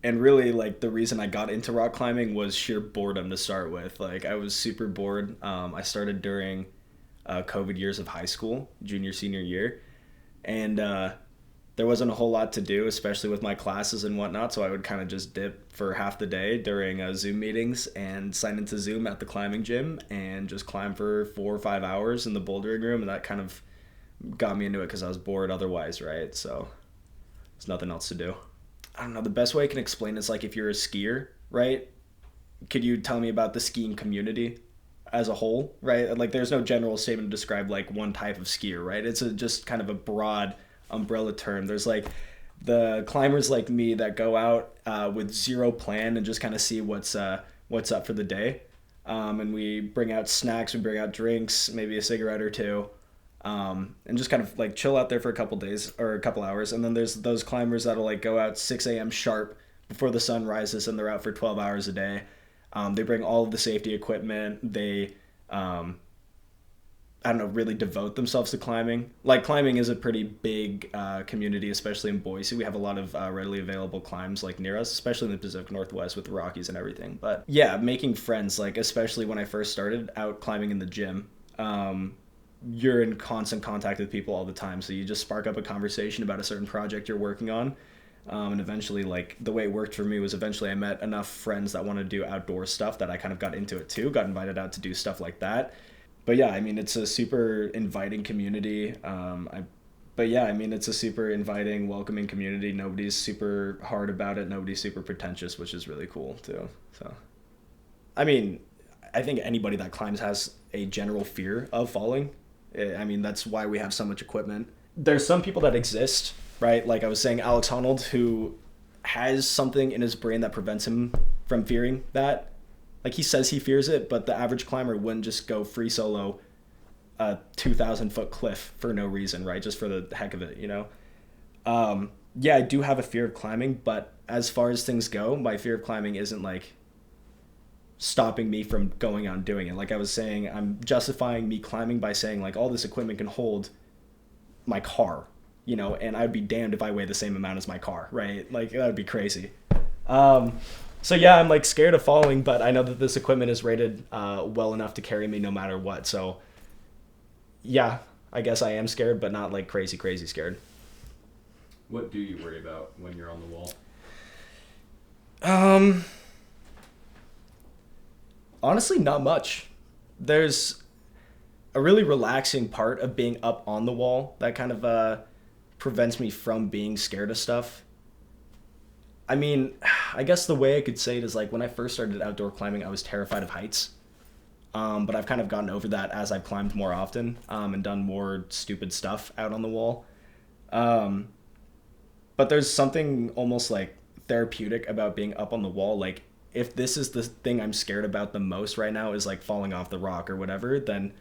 And really, like, the reason I got into rock climbing was sheer boredom to start with. Like, I was super bored. I started during COVID years of high school, junior, senior year. And there wasn't a whole lot to do, especially with my classes and whatnot. So I would kind of just dip for half the day during Zoom meetings and sign into Zoom at the climbing gym and just climb for 4 or 5 hours in the bouldering room. And that kind of got me into it because I was bored otherwise, right? So there's nothing else to do. I don't know. The best way I can explain is like if you're a skier, right? Could you tell me about the skiing community as a whole, right? Like there's no general statement to describe like one type of skier, right? It's just kind of a broad umbrella term. There's like the climbers like me that go out with zero plan and just kind of see what's up for the day. And we bring out snacks, we bring out drinks, maybe a cigarette or two, and just kind of like chill out there for a couple days or a couple hours. And then there's those climbers that'll like go out 6 a.m. sharp before the sun rises and they're out for 12 hours a day. They bring all of the safety equipment. They, I don't know, really devote themselves to climbing. Like climbing is a pretty big community, especially in Boise. We have a lot of readily available climbs like near us, especially in the Pacific Northwest with the Rockies and everything. But yeah, making friends, like especially when I first started out climbing in the gym, you're in constant contact with people all the time. So you just spark up a conversation about a certain project you're working on. And eventually, like, the way it worked for me was eventually I met enough friends that want to do outdoor stuff that I kind of got into it too, got invited out to do stuff like that. But yeah, I mean, it's a super inviting community. But yeah, I mean, it's a super inviting, welcoming community. Nobody's super hard about it. Nobody's super pretentious, which is really cool too. So, I mean, I think anybody that climbs has a general fear of falling. I mean, that's why we have so much equipment. There's some people that exist, right? Like I was saying, Alex Honnold, who has something in his brain that prevents him from fearing that. Like he says he fears it, but the average climber wouldn't just go free solo a 2,000 foot cliff for no reason, right? Just for the heck of it, you know? Yeah, I do have a fear of climbing, but as far as things go, my fear of climbing isn't like stopping me from going out and doing it. Like I was saying, I'm justifying me climbing by saying like all this equipment can hold my car, you know, and I'd be damned if I weigh the same amount as my car, right? Like that would be crazy. So yeah, I'm like scared of falling, but I know that this equipment is rated well enough to carry me no matter what. So yeah, I guess I am scared, but not like crazy, crazy scared. What do you worry about when you're on the wall? Um, Honestly, not much. There's a really relaxing part of being up on the wall that kind of prevents me from being scared of stuff. I mean, I guess the way I could say it is like when I first started outdoor climbing, I was terrified of heights. But I've kind of gotten over that as I've climbed more often and done more stupid stuff out on the wall. Um, but there's something almost like therapeutic about being up on the wall. Like, if this is the thing I'm scared about the most right now is like falling off the rock or whatever, then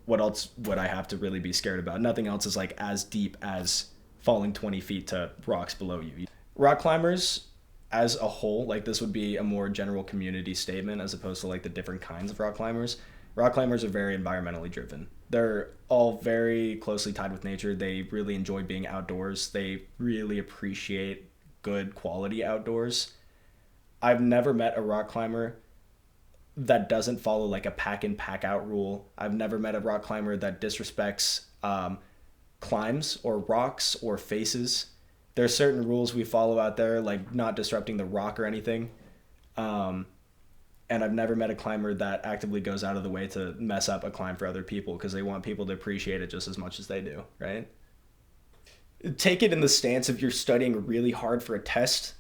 what else would I have to really be scared about? Nothing else is like as deep as falling 20 feet to rocks below you. Rock climbers as a whole, like this would be a more general community statement as opposed to like the different kinds of rock climbers. Rock climbers are very environmentally driven. They're all very closely tied with nature. They really enjoy being outdoors. They really appreciate good quality outdoors. I've never met a rock climber that doesn't follow like a pack in, pack out rule. I've never met a rock climber that disrespects climbs or rocks or faces. There's certain rules we follow out there, like not disrupting the rock or anything. Um, and I've never met a climber that actively goes out of the way to mess up a climb for other people because they want people to appreciate it just as much as they do, right? Take it in the stance of you're studying really hard for a test,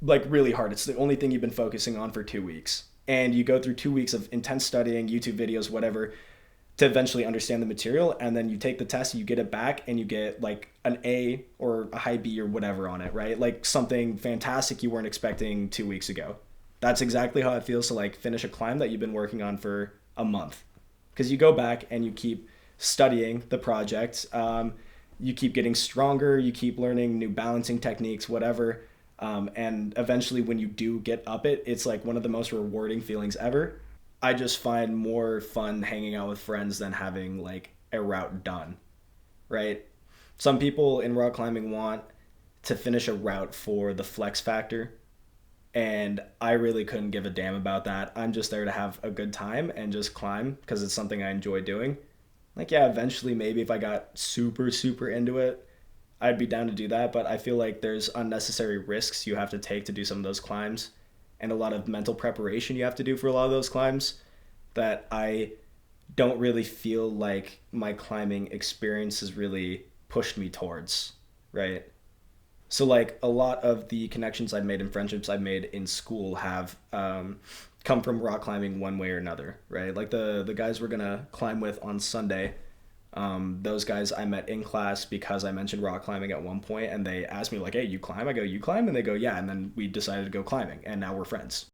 like really hard. It's the only thing you've been focusing on for 2 weeks. And you go through 2 weeks of intense studying, YouTube videos, whatever, to eventually understand the material. And then you take the test, you get it back, and you get like an A or a high B or whatever on it, right? Like something fantastic you weren't expecting 2 weeks ago. That's exactly how it feels to like finish a climb that you've been working on for a month. Because you go back and you keep studying the project. You keep getting stronger. You keep learning new balancing techniques, whatever. And eventually when you do get up it, it's like one of the most rewarding feelings ever. I just find more fun hanging out with friends than having like a route done, right? Some people in rock climbing want to finish a route for the flex factor, And I really couldn't give a damn about that. I'm just there to have a good time and just climb because it's something I enjoy doing. Like, yeah, eventually, maybe if I got super, super into it, I'd be down to do that. But I feel like there's unnecessary risks you have to take to do some of those climbs and a lot of mental preparation you have to do for a lot of those climbs that I don't really feel like my climbing experience has really pushed me towards, right? So like a lot of the connections I've made and friendships I've made in school have come from rock climbing one way or another, right? Like the guys we're gonna climb with on Sunday. Those guys I met in class because I mentioned rock climbing at one point, and they asked me like, "Hey, you climb?" I go, "You climb?" And they go, "Yeah." And then we decided to go climbing, and now we're friends.